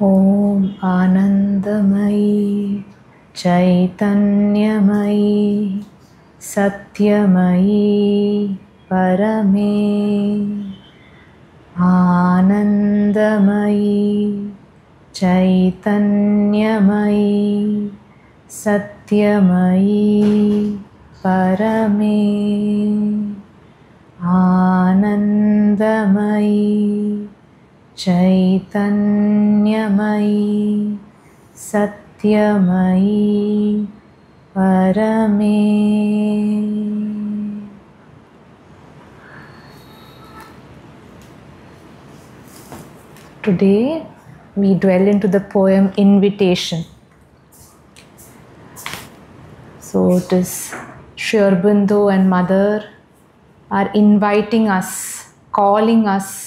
Om Anandamayi चैतन्यमयी सत्यमयी Parme Anandamayi चैतन्यमयी सत्यमयी Parme Anandamayi चैतन्यमयी सत्यमयी Parme. Today we dwell into the poem Invitation. So it is Sri Aurobindo and Mother are inviting us, calling us,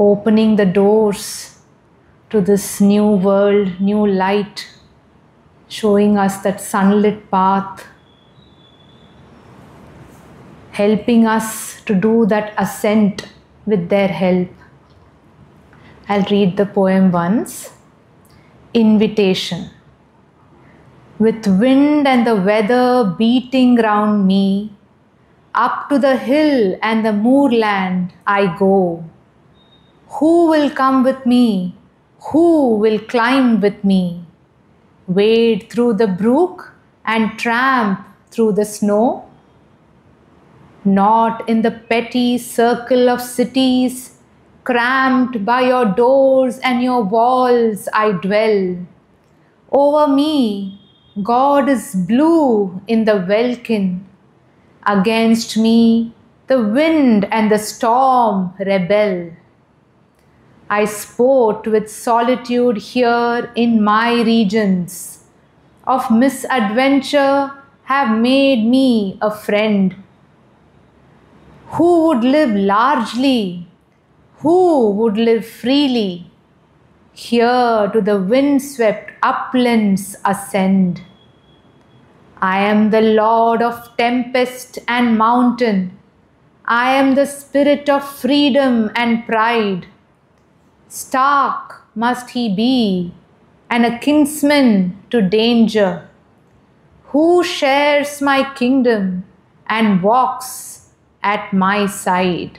opening the doors to this new world, new light, showing us that sunlit path, helping us to do that ascent with their help. I'll read the poem once. Invitation. With wind and the weather beating round me, up to the hill and the moorland I go. Who will come with me? Who will climb with me? Wade through the brook and tramp through the snow? Not in the petty circle of cities, cramped by your doors and your walls I dwell. Over me, God is blue in the welkin. Against me, the wind and the storm rebel. I sport with solitude here in my regions. Of misadventure have made me a friend. Who would live largely? Who would live freely? Here to the windswept uplands ascend. I am the Lord of tempest and mountain. I am the spirit of freedom and pride. Stark must he be, and a kinsman to danger. Who shares my kingdom and walks at my side?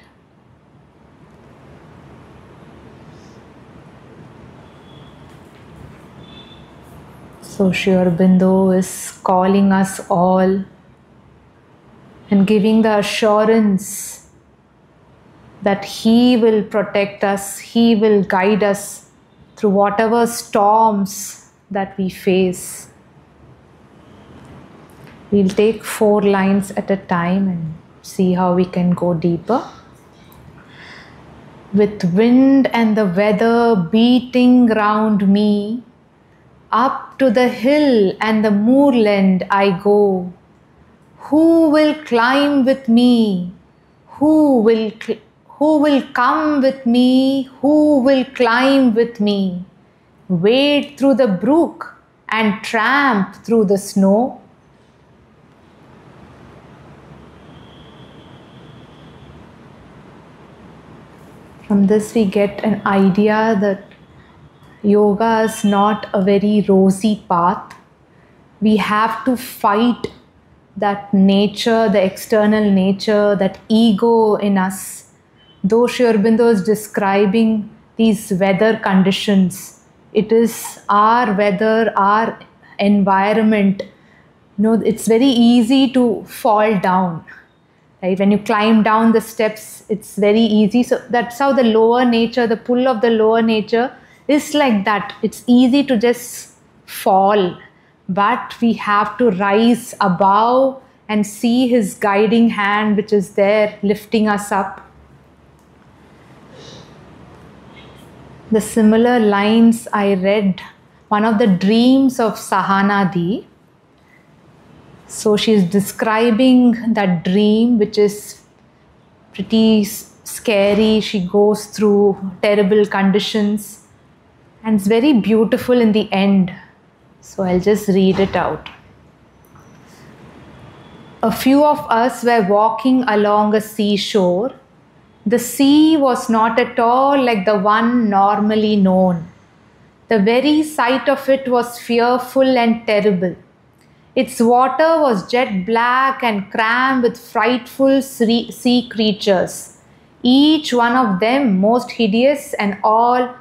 So Sri Aurobindo is calling us all and giving the assurance that He will protect us, He will guide us through whatever storms that we face. We'll take 4 lines at a time and see how we can go deeper. With wind and the weather beating round me, up to the hill and the moorland I go. Who will climb with me? Who will come with me? Who will climb with me? Wade through the brook and tramp through the snow? From this we get an idea that yoga is not a very rosy path. We have to fight that nature, the external nature, that ego in us. Though Sri Aurobindo is describing these weather conditions, it is our weather, our environment. It's very easy to fall down. Right? When you climb down the steps, it's very easy. So that's how the lower nature, the pull of the lower nature is like that. It's easy to just fall, but we have to rise above and see His guiding hand which is there lifting us up. The similar lines I read, one of the dreams of Sahanadi. So she's describing that dream which is pretty scary. She goes through terrible conditions. And it's very beautiful in the end. So I'll just read it out. A few of us were walking along a seashore The sea was not at all like the one normally known. The very sight of it was fearful and terrible. Its water was jet black and crammed with frightful sea creatures, each one of them most hideous and all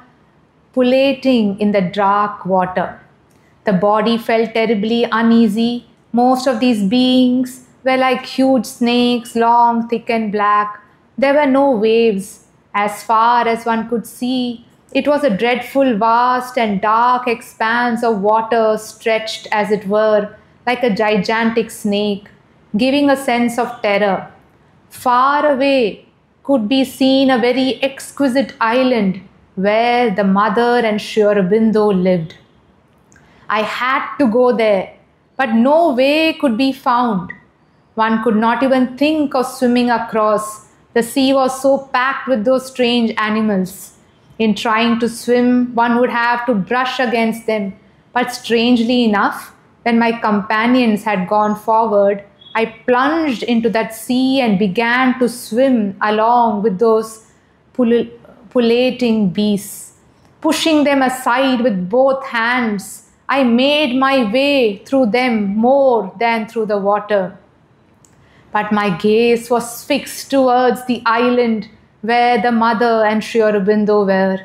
pullating in the dark water. The body felt terribly uneasy. Most of these beings were like huge snakes, long, thick, and black. There were no waves. As far as one could see, it was a dreadful, vast, and dark expanse of water stretched, as it were, like a gigantic snake, giving a sense of terror. Far away could be seen a very exquisite island where the mother and Sri Aurobindo lived. I had to go there, but no way could be found. One could not even think of swimming across. The sea was so packed with those strange animals. In trying to swim, one would have to brush against them. But strangely enough, when my companions had gone forward, I plunged into that sea and began to swim along with those pullating beasts. Pushing them aside with both hands, I made my way through them more than through the water. But my gaze was fixed towards the island where the mother and Sri Aurobindo were.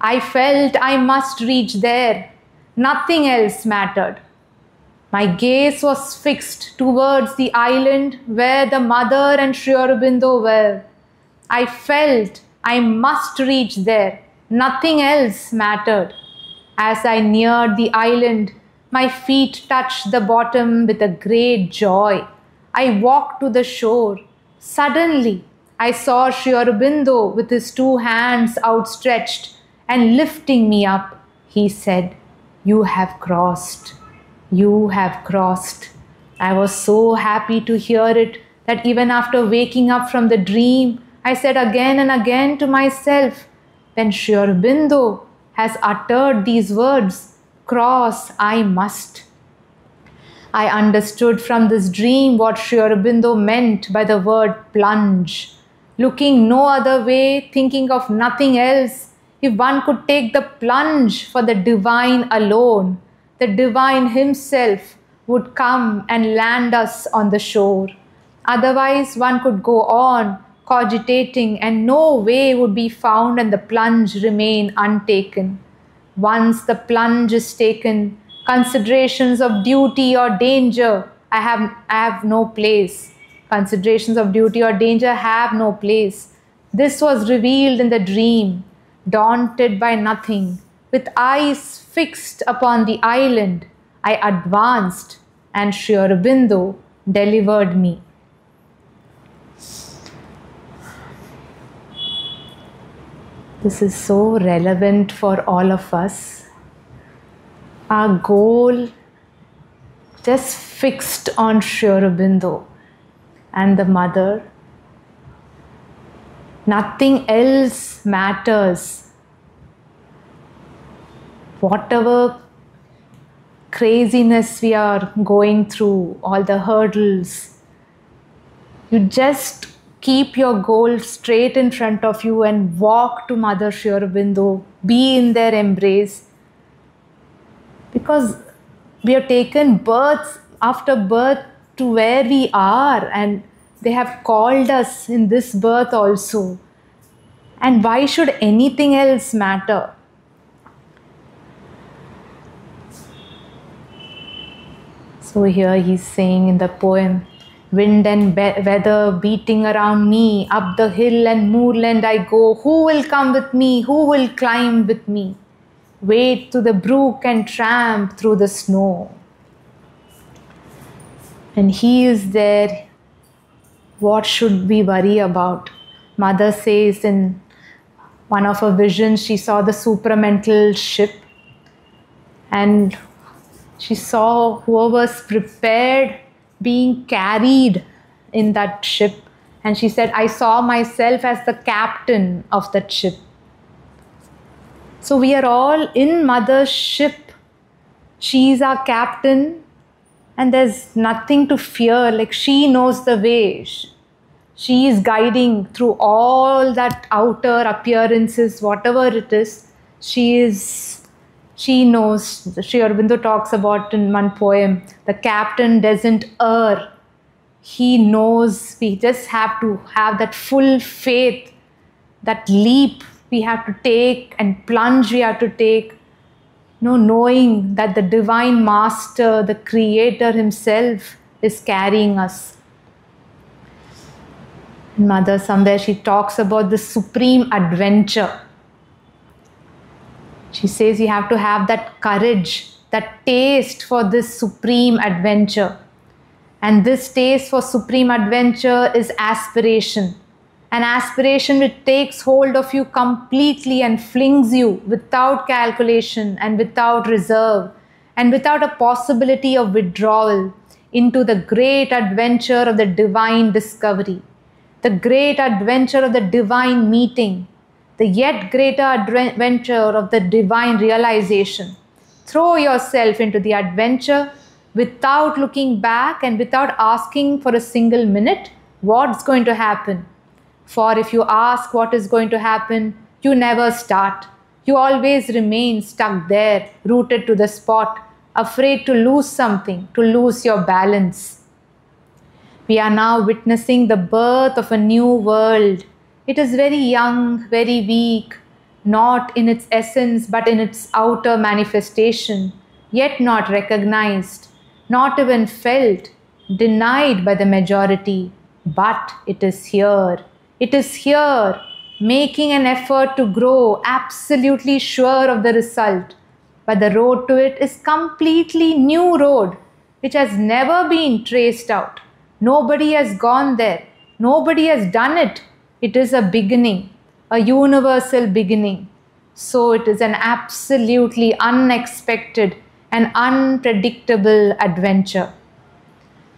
I felt I must reach there. Nothing else mattered. My gaze was fixed towards the island where the mother and Sri Aurobindo were. I felt I must reach there. Nothing else mattered. As I neared the island, my feet touched the bottom with a great joy. I walked to the shore. Suddenly, I saw Sri Aurobindo with his two hands outstretched and lifting me up. He said, "You have crossed. You have crossed." I was so happy to hear it that even after waking up from the dream, I said again and again to myself, when Sri Aurobindo has uttered these words, cross I must. I understood from this dream what Sri Aurobindo meant by the word plunge. Looking no other way, thinking of nothing else, if one could take the plunge for the divine alone, the divine himself would come and land us on the shore. Otherwise, one could go on cogitating and no way would be found and the plunge remain untaken. Once the plunge is taken, considerations of duty or danger I have no place. Considerations of duty or danger have no place. This was revealed in the dream. Daunted by nothing, with eyes fixed upon the island, I advanced and Sri Aurobindo delivered me. This is so relevant for all of us. Our goal just fixed on Sri Aurobindo and the mother. Nothing else matters. Whatever craziness we are going through, all the hurdles, you just keep your goal straight in front of you and walk to Mother Sri Aurobindo, be in their embrace. Because we have taken birth after birth to where we are, and they have called us in this birth also. And why should anything else matter? So here he's saying in the poem, wind and weather beating around me, up the hill and moorland I go. Who will come with me? Who will climb with me? Wade to the brook and tramp through the snow. And he is there. What should we worry about? Mother says in one of her visions, she saw the supramental ship and she saw whoever was prepared being carried in that ship. And she said, I saw myself as the captain of that ship. So we are all in Mother's ship. She is our captain and there's nothing to fear. Like she knows the way. She is guiding through all that outer appearances, whatever it is. She knows. Sri Aurobindo talks about in one poem, the captain doesn't err. He knows. We just have to have that full faith, that leap we have to take and plunge we have to take. Knowing that the Divine Master, the Creator Himself is carrying us. Mother, somewhere she talks about the supreme adventure. She says you have to have that courage, that taste for this supreme adventure. And this taste for supreme adventure is aspiration. An aspiration which takes hold of you completely and flings you without calculation and without reserve and without a possibility of withdrawal into the great adventure of the divine discovery, the great adventure of the divine meeting, the yet greater adventure of the divine realization. Throw yourself into the adventure without looking back and without asking for a single minute what's going to happen. For if you ask what is going to happen, you never start. You always remain stuck there, rooted to the spot, afraid to lose something, to lose your balance. We are now witnessing the birth of a new world. It is very young, very weak, not in its essence but in its outer manifestation, yet not recognized, not even felt, denied by the majority. But it is here. It is here, making an effort to grow, absolutely sure of the result. But the road to it is completely new road, which has never been traced out. Nobody has gone there. Nobody has done it. It is a beginning, a universal beginning. So it is an absolutely unexpected and unpredictable adventure.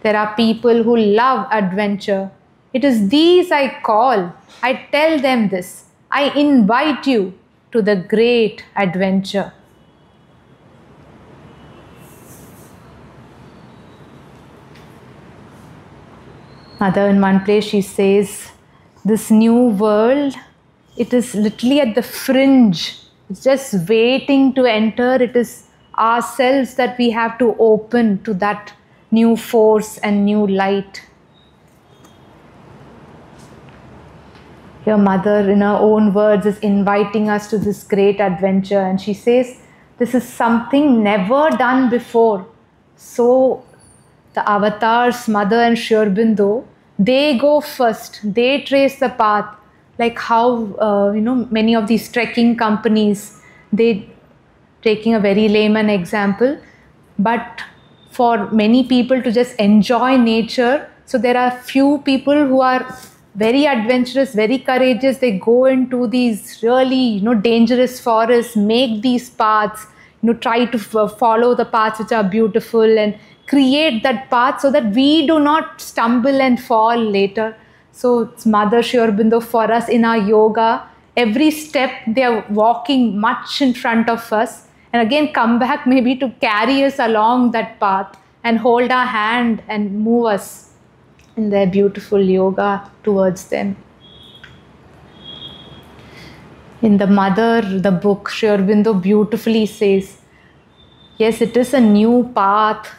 There are people who love adventure. It is these I call. I tell them this. I invite you to the great adventure. Mother, in one place she says, this new world, it is literally at the fringe. It's just waiting to enter. It is ourselves that we have to open to that new force and new light. Your mother, in her own words, is inviting us to this great adventure. And she says, this is something never done before. So the avatars, Mother and Sri Aurobindo, they go first. They trace the path. Like how, many of these trekking companies, they, taking a very layman example, but for many people to just enjoy nature. So there are few people who are very adventurous, very courageous. They go into these really, dangerous forests, make these paths, try to follow the paths which are beautiful and create that path so that we do not stumble and fall later. So it's Mother Sri Aurobindo for us in our yoga. Every step they are walking much in front of us, and again come back maybe to carry us along that path and hold our hand and move us in their beautiful yoga towards them. In the Mother, the book, Sri Aurobindo beautifully says, yes, it is a new path,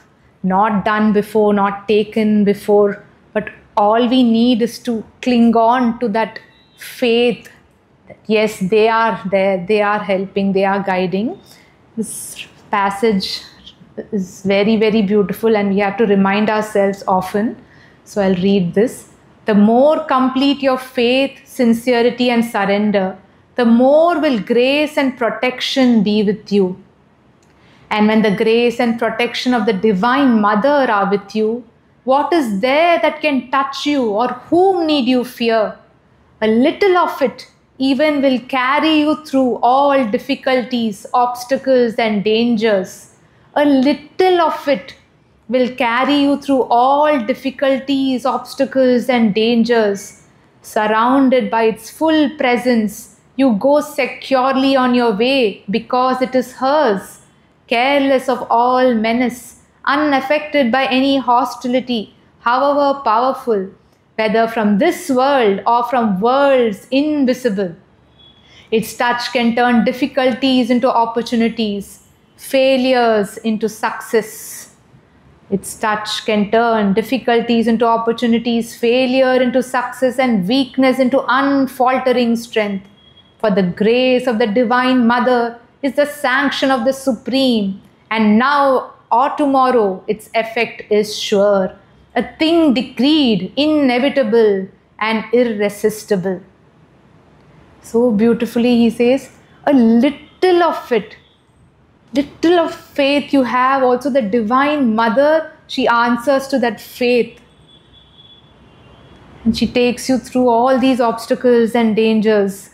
not done before, not taken before, but all we need is to cling on to that faith that yes, they are there, they are helping, they are guiding. This passage is very, very beautiful and we have to remind ourselves often. So I'll read this. The more complete your faith, sincerity and surrender, the more will grace and protection be with you. And when the grace and protection of the Divine Mother are with you, what is there that can touch you or whom need you fear? A little of it even will carry you through all difficulties, obstacles and dangers. A little of it will carry you through all difficulties, obstacles and dangers. Surrounded by its full presence, you go securely on your way because it is hers, careless of all menace, unaffected by any hostility, however powerful. whether from this world or from worlds invisible. Its touch can turn difficulties into opportunities, failures into success. Its touch can turn difficulties into opportunities, failure into success, and weakness into unfaltering strength. For the grace of the Divine Mother is the sanction of the Supreme, and now or tomorrow its effect is sure, a thing decreed, inevitable, and irresistible. So beautifully he says, a little of it, little of faith you have, also the Divine Mother, she answers to that faith. And she takes you through all these obstacles and dangers.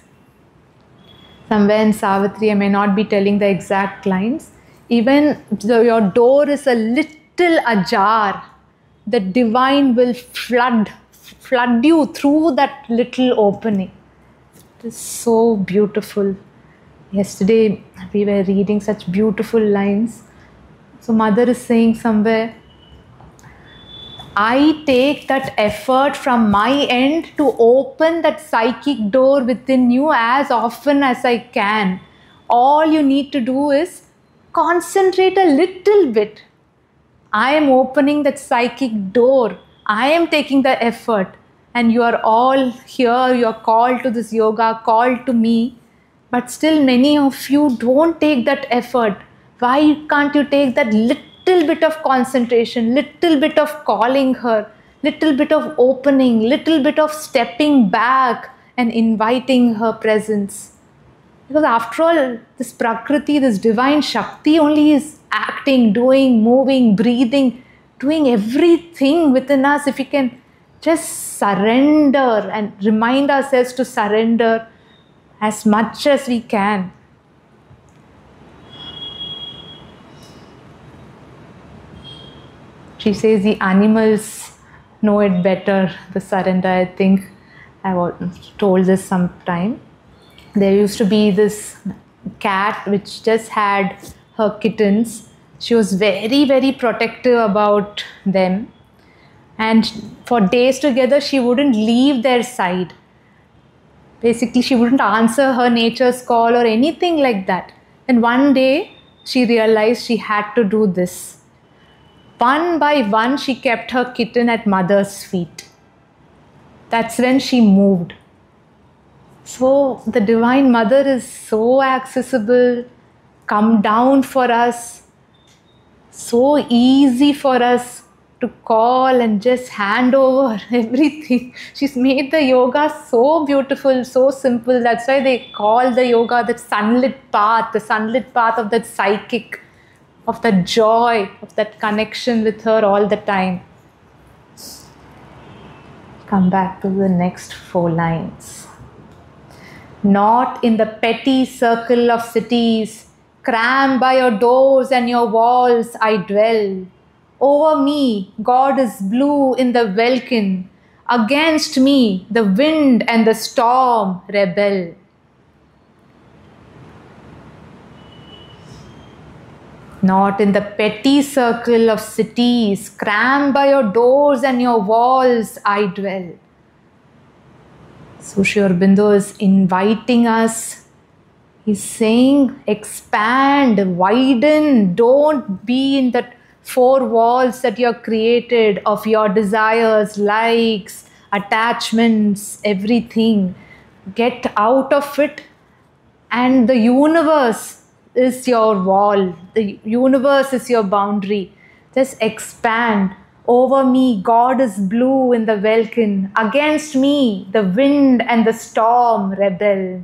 Somewhere in Savitri, I may not be telling the exact lines, even though your door is a little ajar, the Divine will flood you through that little opening. It is so beautiful. Yesterday we were reading such beautiful lines. So Mother is saying somewhere, I take that effort from my end to open that psychic door within you as often as I can. All you need to do is concentrate a little bit. I am opening that psychic door. I am taking the effort. And you are all here, you are called to this yoga, called to me. But still many of you don't take that effort. Why can't you take that little bit of concentration, little bit of calling her, little bit of opening, little bit of stepping back and inviting her presence? Because after all, this Prakriti, this divine Shakti only is acting, doing, moving, breathing, doing everything within us. If we can just surrender and remind ourselves to surrender as much as we can. She says the animals know it better, the surrender. I think I've told this sometime. There used to be this cat which just had her kittens. She was very, very protective about them. And for days together, she wouldn't leave their side. Basically, she wouldn't answer her nature's call or anything like that. And one day, she realized she had to do this. One by one, she kept her kitten at Mother's feet. That's when she moved. So the Divine Mother is so accessible, come down for us, so easy for us to call and just hand over everything. She's made the yoga so beautiful, so simple. That's why they call the yoga the sunlit path of that psychic, of that joy, of that connection with her all the time. Come back to the next 4 lines. Not in the petty circle of cities, crammed by your doors and your walls, I dwell. Over me, God is blue in the welkin. Against me, the wind and the storm rebel. Not in the petty circle of cities, crammed by your doors and your walls, I dwell. So Sri Aurobindo is inviting us. He's saying, expand, widen, don't be in that 4 walls that you have created of your desires, likes, attachments, everything. Get out of it, and the universe is your wall. The universe is your boundary. Just expand. Over me, God is blue in the welkin. Against me, the wind and the storm rebel.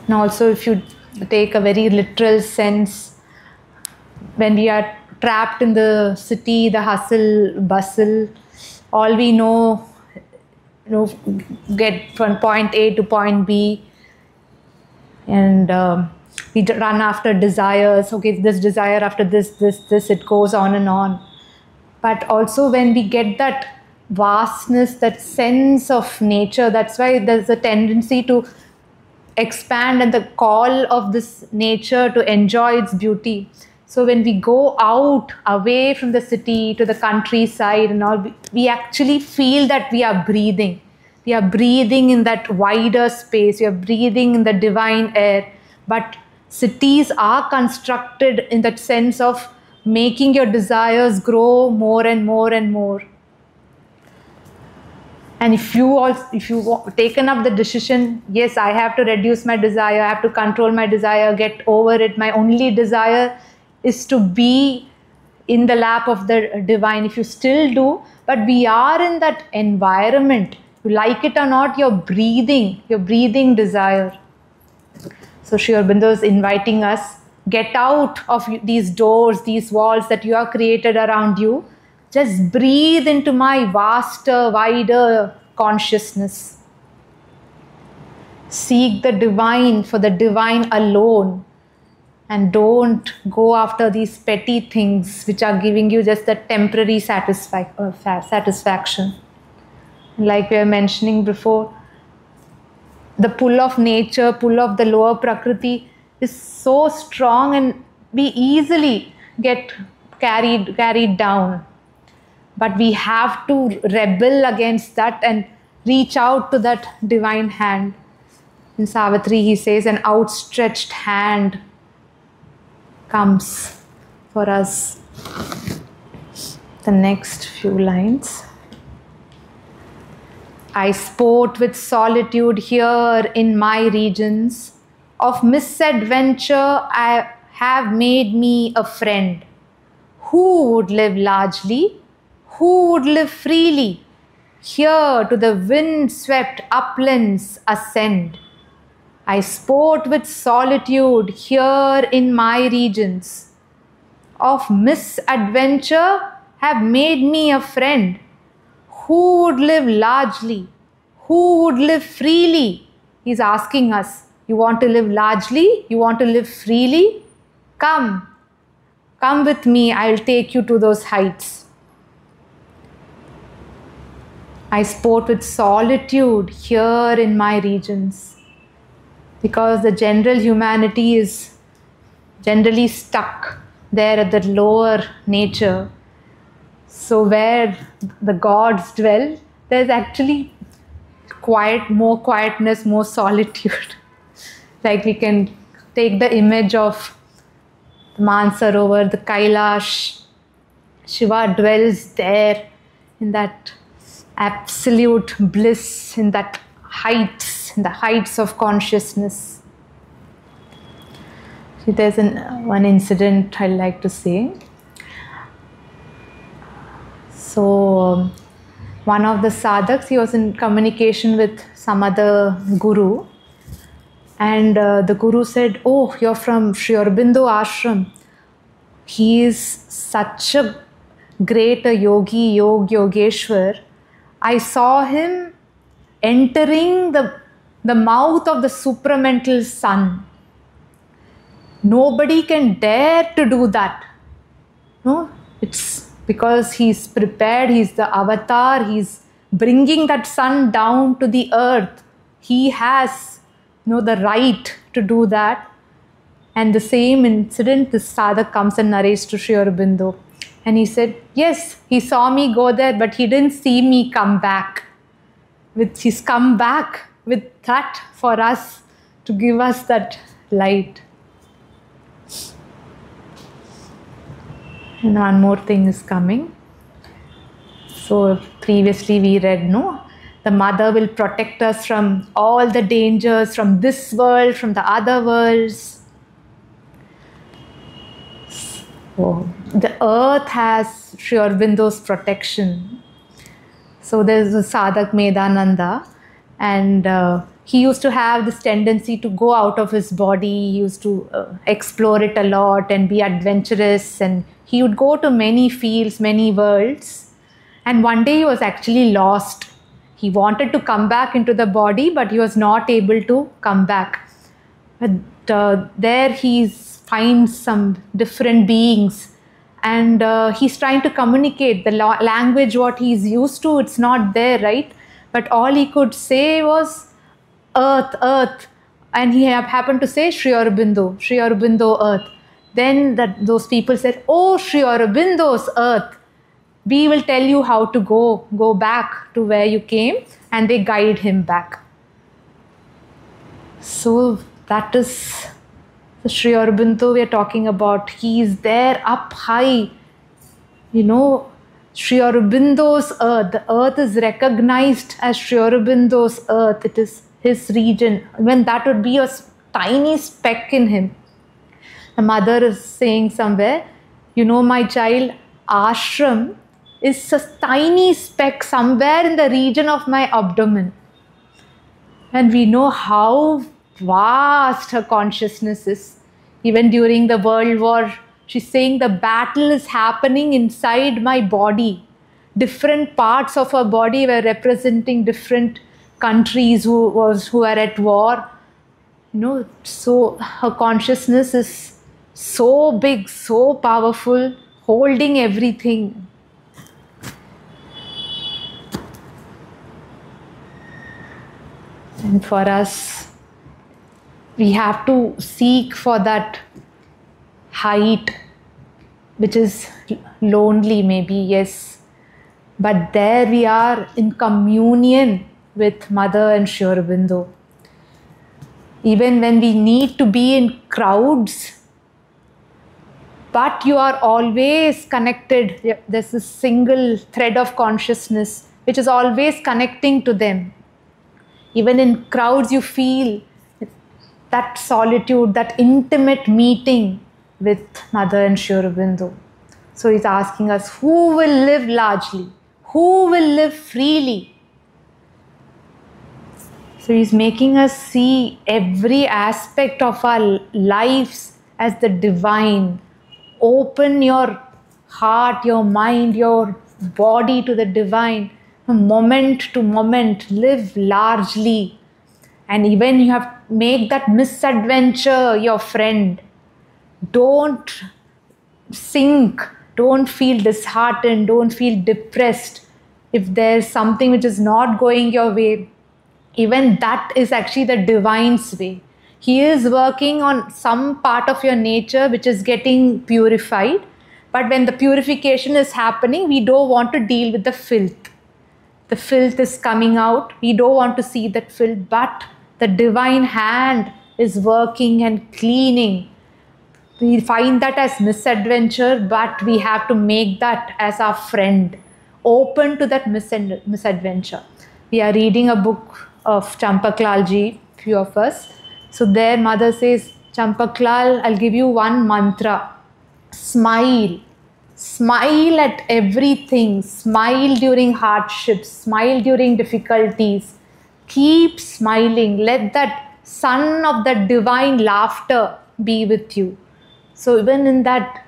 And also, if you take a very literal sense, when we are trapped in the city, the hustle, bustle, all we know, get from point A to point B, and we run after desires. Okay, this desire after this, it goes on and on. But also when we get that vastness, that sense of nature, that's why there's a tendency to expand and the call of this nature to enjoy its beauty. So when we go out, away from the city to the countryside and all, we actually feel that we are breathing. We are breathing in that wider space. We are breathing in the divine air. But cities are constructed in that sense of making your desires grow more and more and more. And if you've taken up the decision, yes, I have to reduce my desire, I have to control my desire, get over it. My only desire is to be in the lap of the divine. If you still do, but we are in that environment, you like it or not, you're breathing desire. So Sri Aurobindo is inviting us, get out of these doors, these walls that you have created around you. Just breathe into my vaster, wider consciousness. Seek the divine for the divine alone. And don't go after these petty things which are giving you just the temporary satisfaction. Like we were mentioning before, the pull of nature, pull of the lower Prakriti is so strong and we easily get carried down. But we have to rebel against that and reach out to that divine hand. In Savitri, he says, an outstretched hand comes for us. The next few lines. I sport with solitude here in my regions. Of misadventure I have made me a friend. Who would live largely? Who would live freely? Here to the wind-swept uplands ascend. I sport with solitude here in my regions. Of misadventure have made me a friend. Who would live largely? Who would live freely? He's asking us, you want to live largely? You want to live freely? Come with me, I'll take you to those heights. I sport with solitude here in my regions. Because the general humanity is generally stuck there at the lower nature. So where the gods dwell, there's actually more quietness, more solitude. Like we can take the image of the Mansarovar, the Kailash. Shiva dwells there in that absolute bliss, in the heights of consciousness. See, there's one incident I'd like to say. So, one of the sadhaks, he was in communication with some other guru. And the guru said, oh, you're from Sri Aurobindo ashram. He is such a great yogi, yogeshwar. I saw him entering the mouth of the supramental sun. Nobody can dare to do that. No, it's because he's prepared, he's the avatar, he's bringing that sun down to the earth. He has the right to do that. And the same incident, this sadhak comes and narrates to Sri Aurobindo. And he said, yes, he saw me go there, but he didn't see me come back. He's come back with that for us, to give us that light. And one more thing is coming. So previously we read, the mother will protect us from all the dangers, from this world, from the other worlds. So the earth has Sri Aurobindo's protection. So there's a sadhak Medananda, and he used to have this tendency to go out of his body. He used to explore it a lot and be adventurous, and he would go to many fields, many worlds. And one day he was actually lost. He wanted to come back into the body, but he was not able to come back. But there he finds some different beings, and he's trying to communicate the language what he's used to. It's not there, right? But all he could say was earth, earth, and he happened to say Sri Aurobindo, Sri Aurobindo, earth. Then those people said, "Oh, Sri Aurobindo's earth, we will tell you how to go back to where you came," and they guide him back. So that is the Sri Aurobindo we are talking about. He is there up high. Sri Aurobindo's earth, the earth is recognized as Sri Aurobindo's earth. It is his region. When that would be a tiny speck in him. The mother is saying somewhere, my child, ashram is a tiny speck somewhere in the region of my abdomen. And we know how vast her consciousness is. Even during the World War, she's saying the battle is happening inside my body. Different parts of her body were representing different countries who are at war. So her consciousness is so big, so powerful, holding everything. And for us, we have to seek for that height, which is lonely maybe, yes. But there we are in communion with Mother and Sri Aurobindo. Even when we need to be in crowds, but you are always connected. There's a single thread of consciousness which is always connecting to them. Even in crowds, you feel that solitude, that intimate meeting with Mother and Sri Aurobindo. So he's asking us, who will live largely? Who will live freely? So he's making us see every aspect of our lives as the divine. Open your heart, your mind, your body to the divine. From moment to moment, live largely. And even you have to make that misadventure your friend. Don't sink. Don't feel disheartened. Don't feel depressed. If there's something which is not going your way, even that is actually the divine's way. He is working on some part of your nature which is getting purified. But when the purification is happening, we don't want to deal with the filth. The filth is coming out. We don't want to see that filth. But the divine hand is working and cleaning. We find that as misadventure, but we have to make that as our friend. Open to that misadventure. We are reading a book of Champaklal ji, few of us. So there Mother says, Champaklal, I'll give you one mantra. Smile. Smile at everything. Smile during hardships. Smile during difficulties. Keep smiling. Let that sun of that divine laughter be with you. So even in that,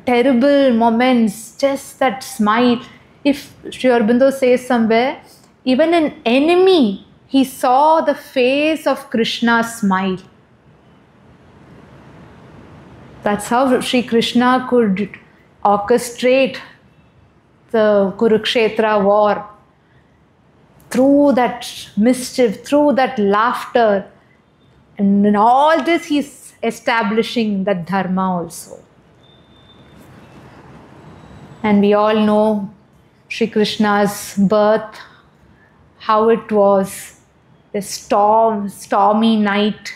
terrible moments, just that smile. If Sri Aurobindo says somewhere, even an enemy, he saw the face of Krishna smile. That's how Sri Krishna could orchestrate the Kurukshetra war. Through that mischief, through that laughter. And in all this, he's establishing that dharma also. And we all know Sri Krishna's birth, how it was. The stormy night.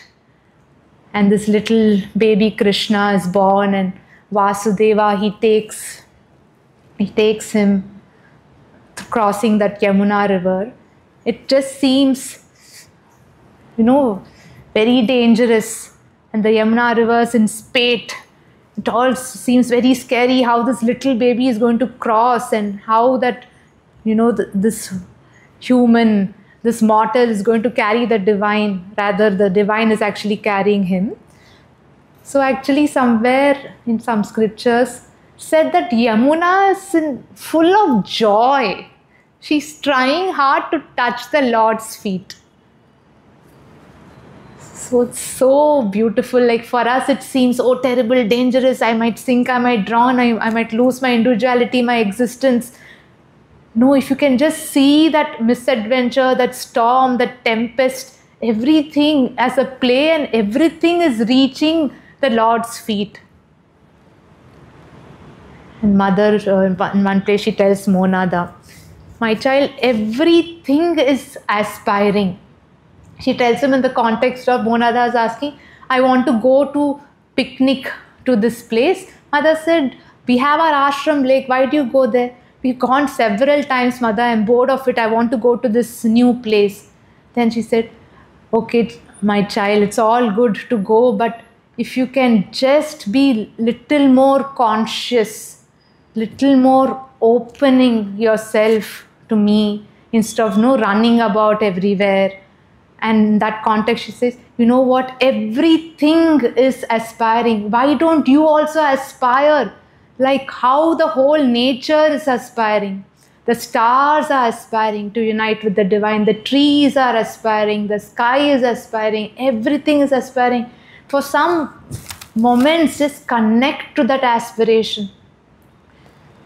And this little baby Krishna is born, and Vasudeva, he takes him crossing that Yamuna river. It just seems, very dangerous. And the Yamuna river is in spate. It all seems very scary how this little baby is going to cross, and how that, this human, this mortal is going to carry the divine. Rather, the divine is actually carrying him. So actually somewhere in some scriptures said that Yamuna is full of joy. She's trying hard to touch the Lord's feet. So it's so beautiful. Like for us it seems, oh, terrible, dangerous. I might sink, I might drown, I might lose my individuality, my existence. No, if you can just see that misadventure, that storm, that tempest, everything as a play, and everything is reaching the Lord's feet. And mother, in one place, she tells Monada, my child, everything is aspiring. She tells him in the context of Monada is asking, I want to go to picnic to this place. Mother said, we have our ashram lake. Why do you go there? We've gone several times, mother. I'm bored of it. I want to go to this new place. Then she said, okay, my child, it's all good to go, but if you can just be little more conscious, little more opening yourself to me instead of running about everywhere. And in that context, she says, you know what? Everything is aspiring. Why don't you also aspire? Like how the whole nature is aspiring. The stars are aspiring to unite with the divine. The trees are aspiring. The sky is aspiring. Everything is aspiring. For some moments, just connect to that aspiration.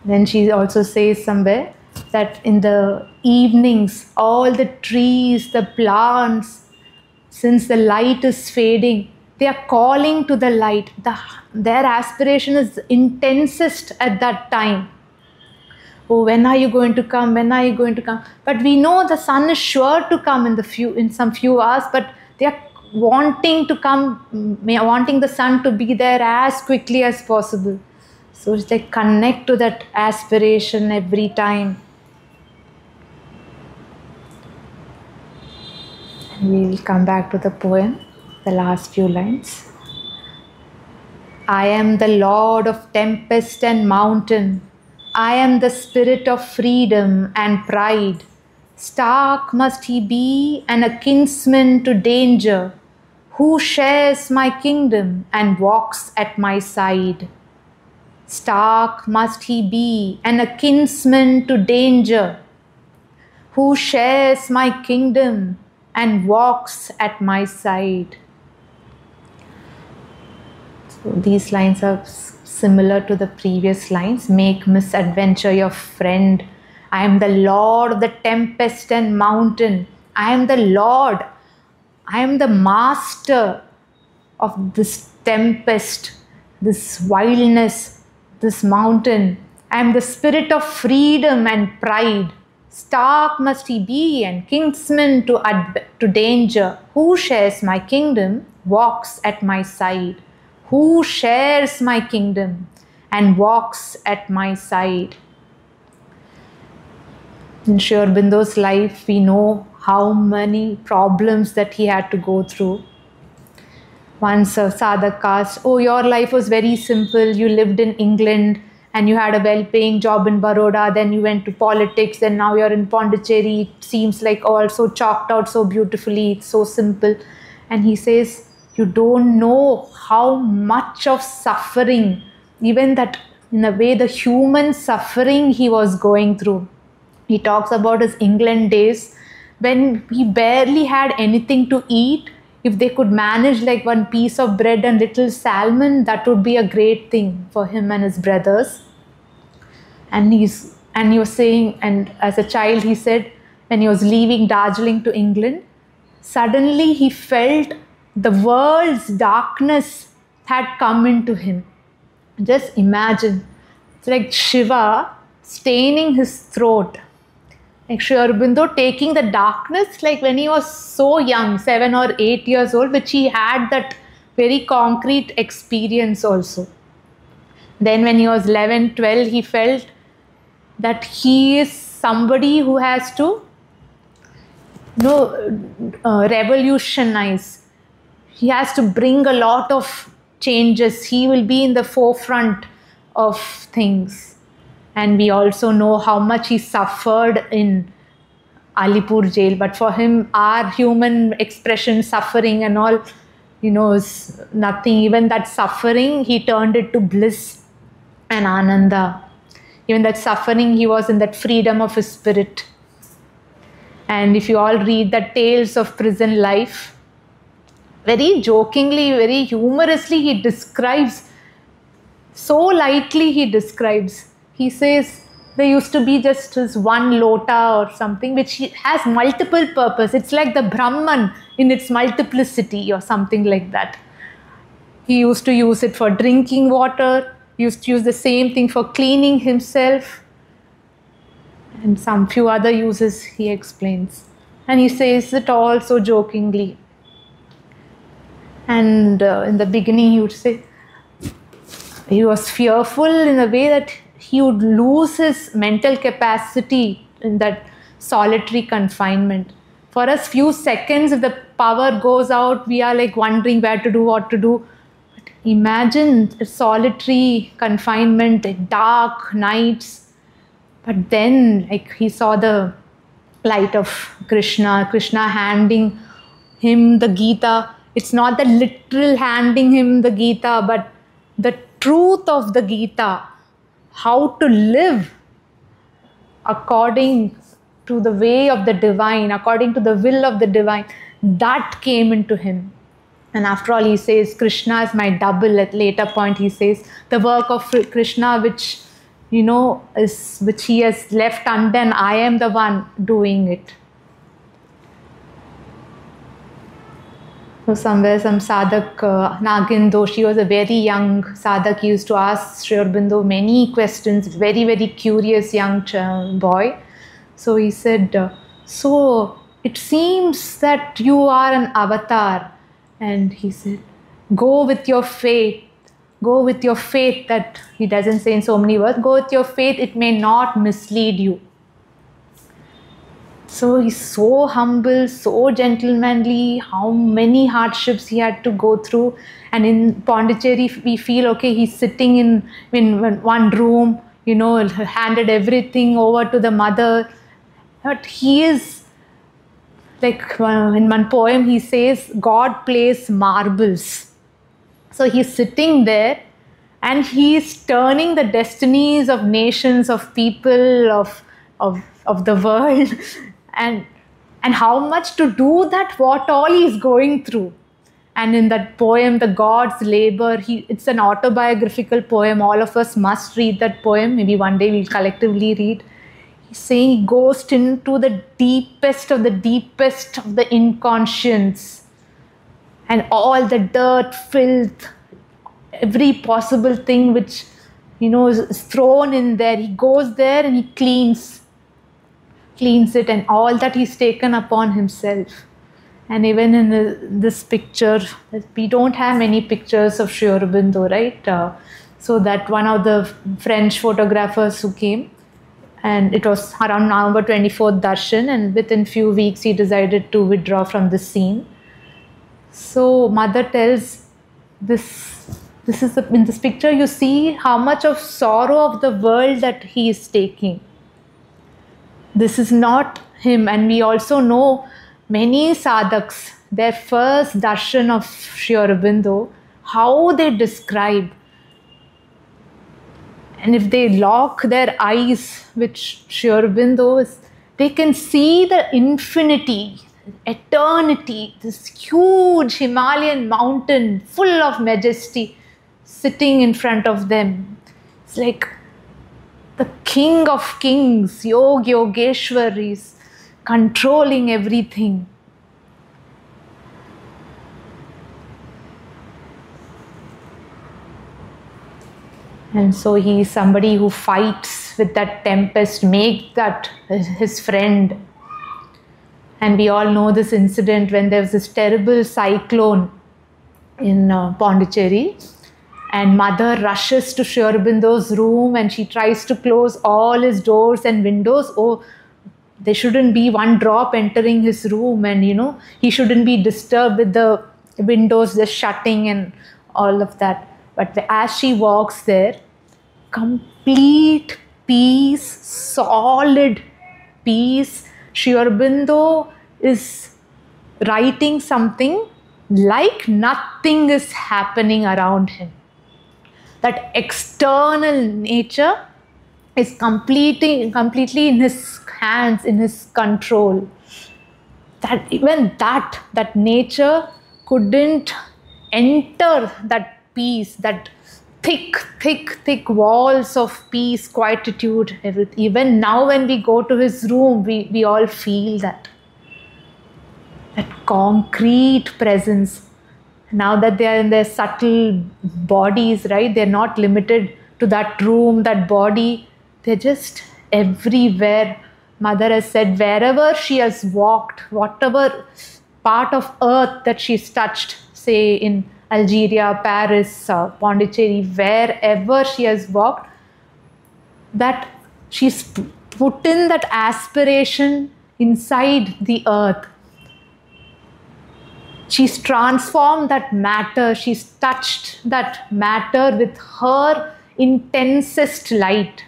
Then she also says somewhere that in the evenings, all the trees, the plants, since the light is fading, they are calling to the light. Their aspiration is intensest at that time. Oh, when are you going to come? When are you going to come? But we know the sun is sure to come in some few hours, but they are wanting to come, wanting the sun to be there as quickly as possible. So it's like connect to that aspiration every time. And we will come back to the poem, the last few lines. I am the Lord of tempest and mountain. I am the spirit of freedom and pride. Stark must he be and a kinsman to danger, who shares my kingdom and walks at my side. Stark must he be and a kinsman to danger, who shares my kingdom and walks at my side. So these lines are similar to the previous lines. Make misadventure your friend. I am the Lord of the tempest and mountain. I am the Lord. I am the master of this tempest, this wildness, this mountain. I am the spirit of freedom and pride. Stark must he be and kinsman to danger. Who shares my kingdom walks at my side. Who shares my kingdom and walks at my side. In Sri Aurobindo's life, we know how many problems that he had to go through. Once a sadhak asked, oh, your life was very simple. You lived in England and you had a well-paying job in Baroda. Then you went to politics and now you're in Pondicherry. It seems like all so chalked out so beautifully. It's so simple. And he says, you don't know how much of suffering, even that in a way the human suffering he was going through. He talks about his England days when he barely had anything to eat. If they could manage like one piece of bread and little salmon, that would be a great thing for him and his brothers. And he was saying, and as a child he said, when he was leaving Darjeeling to England, suddenly he felt the world's darkness had come into him. Just imagine, it's like Shiva staining his throat. Like Sri Aurobindo taking the darkness like when he was so young, 7 or 8 years old, which he had that very concrete experience also. Then when he was 11, 12, he felt that he is somebody who has to revolutionize. He has to bring a lot of changes. He will be in the forefront of things. And we also know how much he suffered in Alipur jail. But for him, our human expression, suffering and all, is nothing. Even that suffering, he turned it to bliss and ananda. Even that suffering, he was in that freedom of his spirit. And if you all read the tales of prison life, very jokingly, very humorously, he describes, so lightly he describes. He says there used to be just this one lota or something which has multiple purpose. It's like the Brahman in its multiplicity or something like that. He used to use it for drinking water. He used to use the same thing for cleaning himself. And some few other uses he explains. And he says it all so jokingly. And in the beginning he would say, he was fearful in a way that he would lose his mental capacity in that solitary confinement. For a few seconds, if the power goes out, we are like wondering where to do, what to do. But imagine a solitary confinement, dark nights. But then, like, he saw the light of Krishna handing him the Gita. It's not the literal handing him the Gita, but the truth of the Gita, how to live according to the way of the divine, according to the will of the divine, that came into him. And after all, he says, Krishna is my double. At later point, he says, the work of Krishna, which, which he has left undone, I am the one doing it. So somewhere some sadhak, Nagin Doshi was a very young sadhak. He used to ask Sri Aurobindo many questions, very, very curious young boy. So he said, so it seems that you are an avatar. And he said, go with your faith. Go with your faith, that he doesn't say in so many words. Go with your faith, it may not mislead you. So he's so humble, so gentlemanly, how many hardships he had to go through. And in Pondicherry, we feel, okay, he's sitting in one room, handed everything over to the mother. But he is, like in one poem, he says, God plays marbles. So he's sitting there and he's turning the destinies of nations, of people, of the world. And how much to do that, what all he's going through. And in that poem, The God's Labor, it's an autobiographical poem. All of us must read that poem. Maybe one day we'll collectively read. He's saying he goes into the deepest of the inconscience. And all the dirt, filth, every possible thing which, is thrown in there. He goes there and he cleans it, and all that he's taken upon himself. And even in this picture, we don't have many pictures of Sri Aurobindo, right? So that one of the French photographers who came, and it was around November 24th darshan, and within few weeks he decided to withdraw from the scene. So mother tells, this is in this picture you see how much of sorrow of the world that he is taking. This is not him. And we also know many sadhaks, their first darshan of Sri Aurobindo, how they describe. And if they lock their eyes with Sri Aurobindo, they can see the infinity, eternity, this huge Himalayan mountain full of majesty sitting in front of them. It's like the king of kings, Yogeshwar, is controlling everything. And so he is somebody who fights with that tempest, make that his friend. And we all know this incident when there was this terrible cyclone in Pondicherry. And mother rushes to Sri Aurobindo's room and she tries to close all his doors and windows. Oh, there shouldn't be one drop entering his room, and he shouldn't be disturbed with the windows just shutting and all of that. But as she walks there, complete peace, solid peace. Sri Aurobindo is writing something like nothing is happening around him. That external nature is completely in his hands, in his control. That even that nature couldn't enter that peace, that thick walls of peace, quietude, everything. Even now when we go to his room, we all feel that concrete presence. Now that they are in their subtle bodies, right? They're not limited to that room, that body. They're just everywhere. Mother has said wherever she has walked, whatever part of earth that she's touched, say in Algeria, Paris, Pondicherry, wherever she has walked, that she's put in that aspiration inside the earth. She's transformed that matter. She's touched that matter with her intensest light.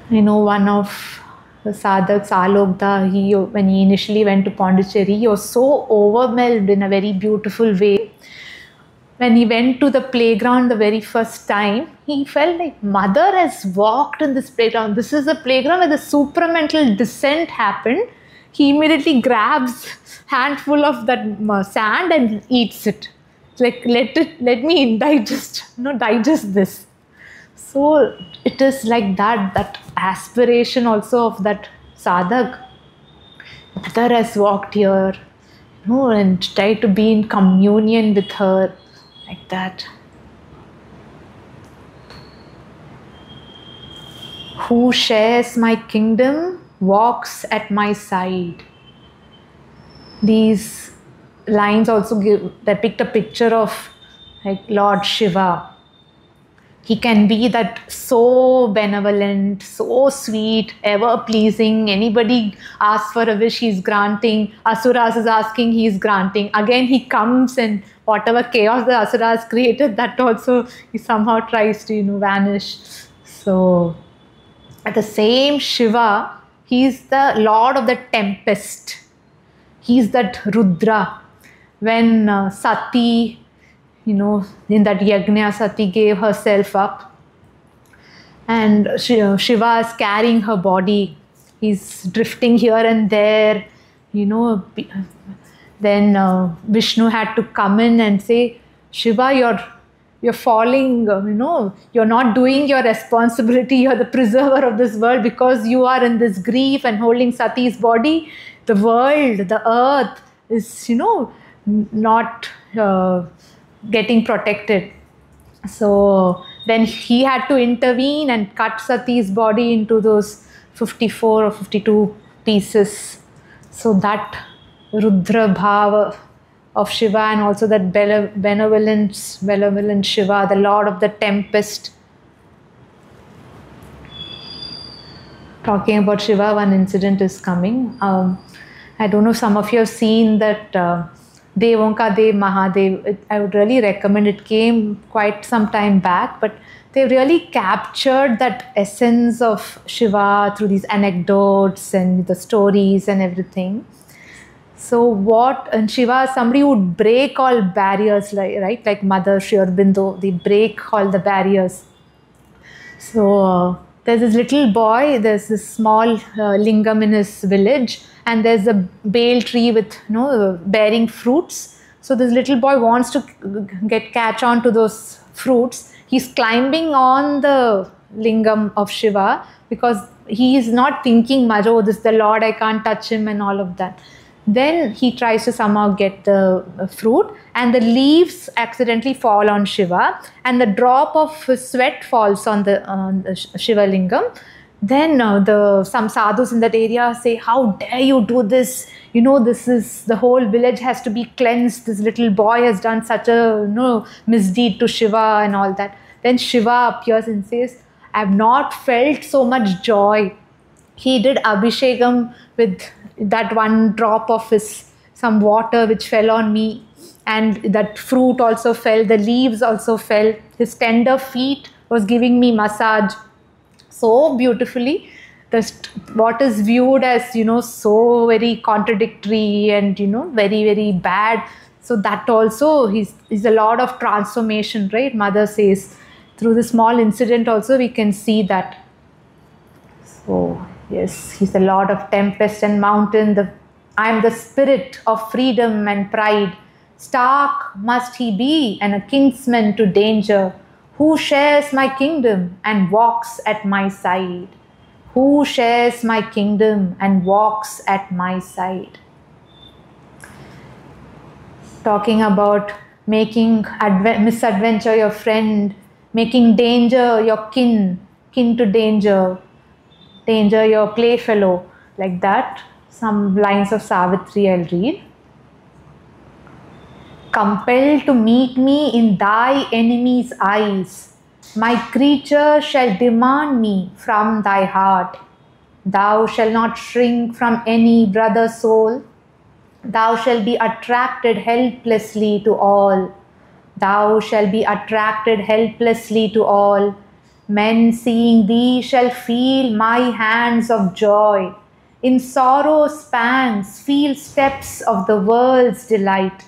One of the sadhaks, Alokda, when he initially went to Pondicherry, he was so overwhelmed in a very beautiful way. When he went to the playground the very first time, he felt like Mother has walked in this playground. This is a playground where the supramental descent happened. He immediately grabs handful of that sand and eats it. Like, let me digest this. So it is like that aspiration also of that sadhak. Mother has walked here, and try to be in communion with her, like that. Who shares my kingdom walks at my side. These lines also depict a picture of like Lord Shiva. He can be that so benevolent, so sweet, ever pleasing. Anybody asks for a wish, he's granting. Asuras is asking, he's granting. Again, he comes and whatever chaos the Asuras created, that also he somehow tries to vanish. So at the same Shiva, he's the Lord of the tempest. He's that Rudra. When Sati, in that yajna, Sati gave herself up, and Shiva is carrying her body. He's drifting here and there, Then Vishnu had to come in and say, Shiva, you're falling, you're not doing your responsibility. You're the preserver of this world because you are in this grief and holding Sati's body. The world, the earth is, not getting protected. So then he had to intervene and cut Sati's body into those 54 or 52 pieces. So that Rudra Bhava of Shiva, and also that benevolent Shiva, the Lord of the tempest. Talking about Shiva, one incident is coming. I don't know if some of you have seen that Devon Ka Dev Mahadev. I would really recommend. It came quite some time back, but they really captured that essence of Shiva through these anecdotes and the stories and everything. So and Shiva, somebody who would break all barriers, right? Like Mother Sri Aurobindo, they break all the barriers. So there's this little boy, there's this small lingam in his village, and there's a bale tree with bearing fruits. So this little boy wants to catch on to those fruits. He's climbing on the lingam of Shiva because he is not thinking much, oh, this is the Lord, I can't touch him and all of that. Then he tries to somehow get the fruit, and the leaves accidentally fall on Shiva, and the drop of sweat falls on the Shiva lingam. Then some sadhus in that area say, how dare you do this? This is, the whole village has to be cleansed. This little boy has done such a misdeed to Shiva and all that. Then Shiva appears and says, I have not felt so much joy. He did Abhishekam with that one drop of some water which fell on me, and that fruit also fell, the leaves also fell. His tender feet was giving me massage so beautifully. What is viewed as so very contradictory and very, very bad, so that also is a lot of transformation, right? Mother says through the small incident also we can see that. So yes, he's the Lord of tempest and mountain. I am the spirit of freedom and pride. Stark must he be, and a kinsman to danger. Who shares my kingdom and walks at my side? Who shares my kingdom and walks at my side? talking about making misadventure your friend, making danger your kin to danger, danger your playfellow, like that. Some lines of Savitri I'll read. Compelled to meet me in thy enemy's eyes, my creature shall demand me from thy heart. Thou shalt not shrink from any brother soul. Thou shalt be attracted helplessly to all. Thou shalt be attracted helplessly to all. Men seeing thee shall feel my hands of joy. In sorrow's pangs feel steps of the world's delight.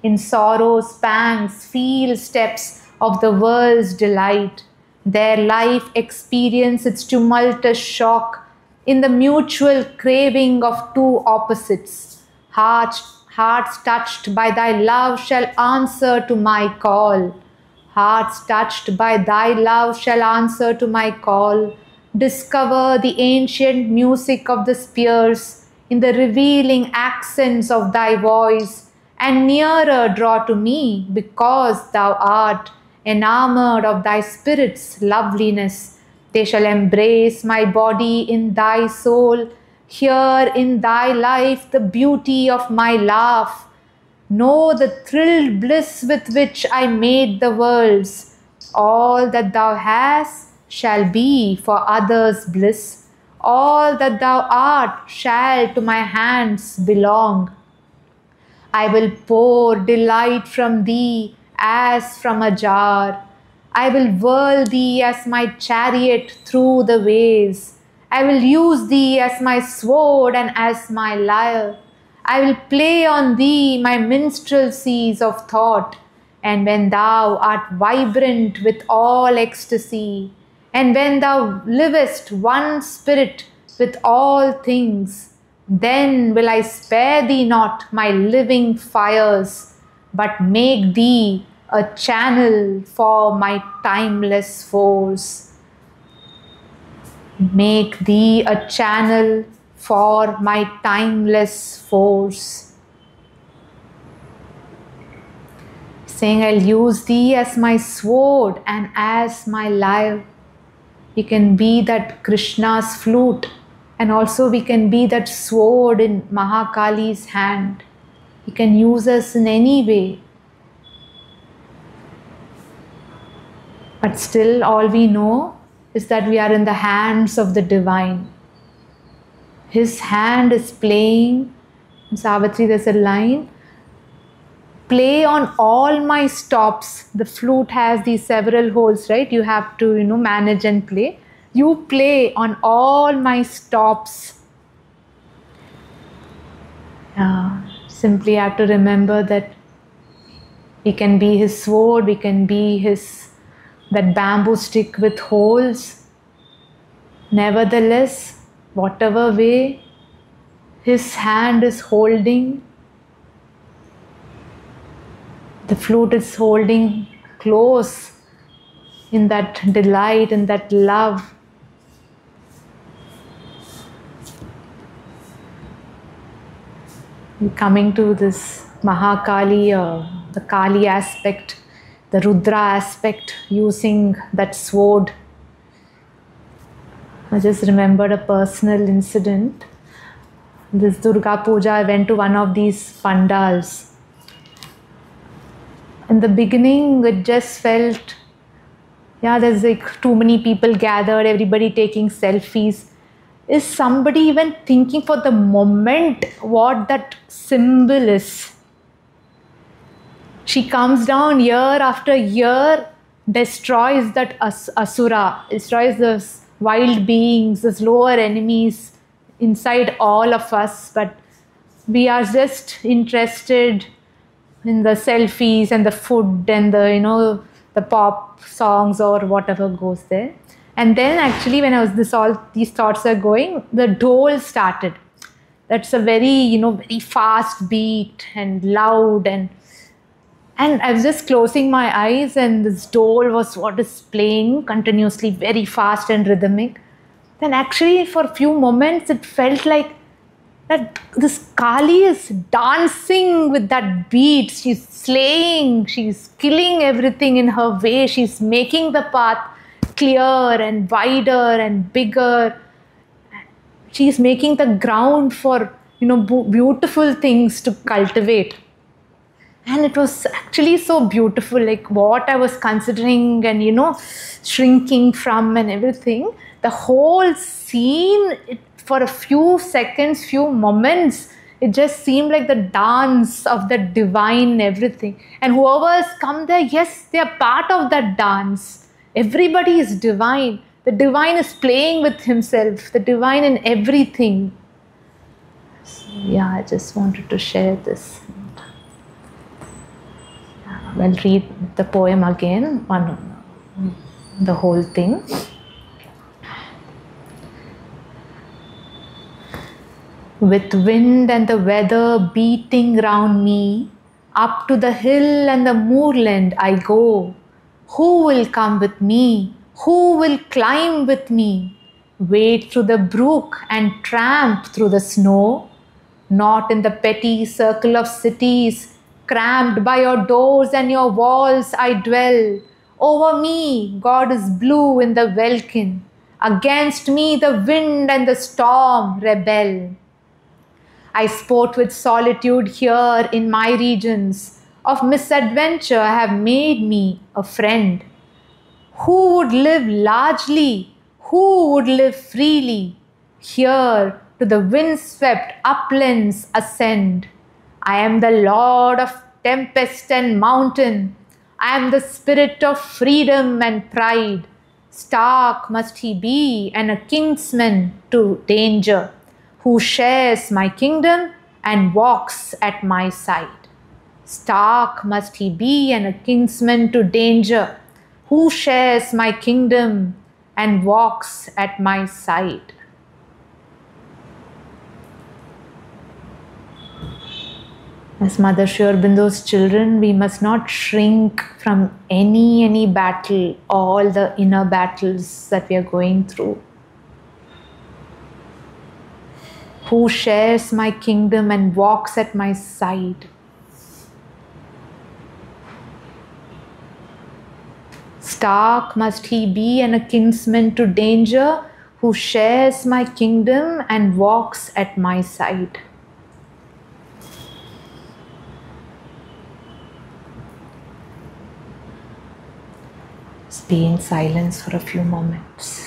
In sorrow's pangs feel steps of the world's delight. Their life experience its tumultuous shock in the mutual craving of two opposites. Hearts touched by thy love shall answer to my call. Hearts touched by thy love shall answer to my call. Discover the ancient music of the spheres in the revealing accents of thy voice, and nearer draw to me, because thou art enamored of thy spirit's loveliness. They shall embrace my body in thy soul, hear in thy life the beauty of my laugh. Know the thrilled bliss with which I made the worlds. All that thou hast shall be for others' bliss. All that thou art shall to my hands belong. I will pour delight from thee as from a jar. I will whirl thee as my chariot through the waves. I will use thee as my sword and as my lyre. I will play on thee my minstrelsies of thought. And when thou art vibrant with all ecstasy, and when thou livest one spirit with all things, then will I spare thee not my living fires, but make thee a channel for my timeless force. Make thee a channel for my timeless force. Saying, I'll use thee as my sword and as my lyre. We can be that Krishna's flute, and also we can be that sword in Mahakali's hand. He can use us in any way. But still, all we know is that we are in the hands of the divine. His hand is playing. In Savitri, there's a line. Play on all my stops. The flute has these several holes, right? You have to, manage and play. You play on all my stops. Simply have to remember that we can be his sword, we can be that bamboo stick with holes. Nevertheless, whatever way his hand is holding, the flute is holding close in that delight, in that love. Coming to this Mahakali, the Kali aspect, the Rudra aspect, using that sword. I just remembered a personal incident. This Durga Puja, I went to one of these pandals. In the beginning, it just felt, there's like too many people gathered, everybody taking selfies. Is somebody even thinking for the moment what that symbol is? She comes down year after year, destroys that asura, destroys those wild beings, those lower enemies inside all of us. But we are just interested in the selfies and the food and the pop songs or whatever goes there. And then actually when these thoughts are going, the dole started. That's a very, very fast beat and loud, and I was just closing my eyes, and this dole was what is playing continuously, very fast and rhythmic. Then actually for a few moments it felt like that this Kali is dancing with that beat. She's slaying, she's killing everything in her way. She's making the path clear and wider and bigger. She's making the ground for, beautiful things to cultivate. And it was actually so beautiful, like what I was considering and, shrinking from and everything. The whole scene, for a few seconds, few moments, it just seemed like the dance of the divine, everything. And whoever has come there, yes, they are part of that dance. Everybody is divine. The divine is playing with himself, the divine in everything. So, yeah, I just wanted to share this. I'll read the poem again, the whole thing. With wind and the weather beating round me, up to the hill and the moorland I go. Who will come with me? Who will climb with me? Wade through the brook and tramp through the snow? Not in the petty circle of cities, cramped by your doors and your walls I dwell. Over me, God is blue in the welkin. Against me, the wind and the storm rebel. I sport with solitude here in my regions. Of misadventure have made me a friend. Who would live largely? Who would live freely? Here to the windswept uplands ascend. I am the lord of tempest and mountain. I am the spirit of freedom and pride. Stark must he be and a kinsman to danger, who shares my kingdom and walks at my side. Stark must he be and a kinsman to danger, who shares my kingdom and walks at my side. As Mother Sri Aurobindo's children, we must not shrink from any battle, all the inner battles that we are going through. Who shares my kingdom and walks at my side. Stark must he be and a kinsman to danger, who shares my kingdom and walks at my side. Just be in silence for a few moments.